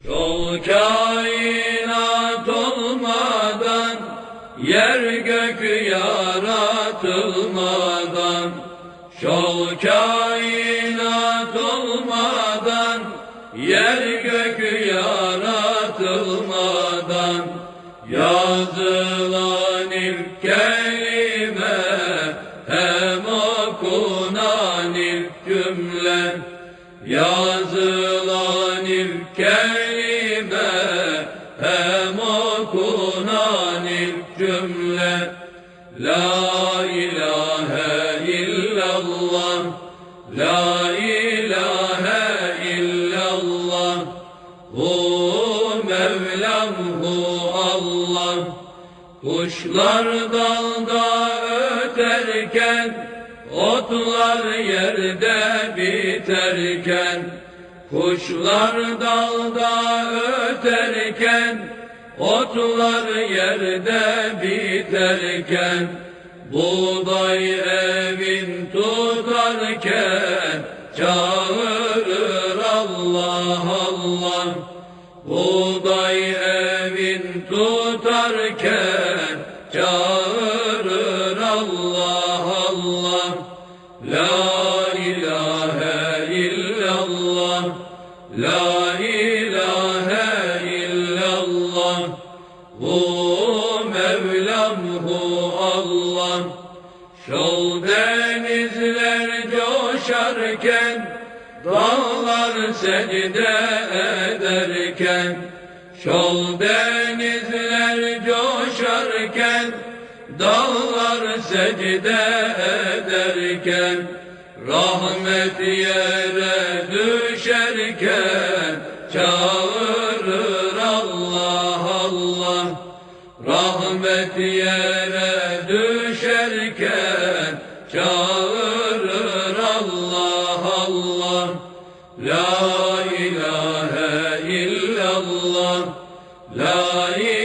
Yol kainat olmadan, yer gök yaratılmadan, şol kainat olmadan, yer gök yaratılmadan, yazılan ilk kelime hem okunan ilk cümle, yazılan ilk kelime hem okunan ilk cümle. La ilahe illallah, la ilahe illallah, hu Mevlam hu Allah. Kuşlar dalda öterken, otlar yerde biterken, kuşlar dalda öterken, otlar yerde biterken, buğday evin tutarken, çağırır Allah Allah. Buğday evin tutarken, çağırır Allah Allah. La ilahe illallah, la ilahe illallah, hu Mevlam hu Allah. Şol denizler coşarken, dağlar secde ederken, şol denizler coşarken, dağlar secde ederken, rahmet yere düşerken, çağırır Allah Allah. Rahmet yere düşerken, çağırır Allah Allah. La ilahe illallah, la ilahe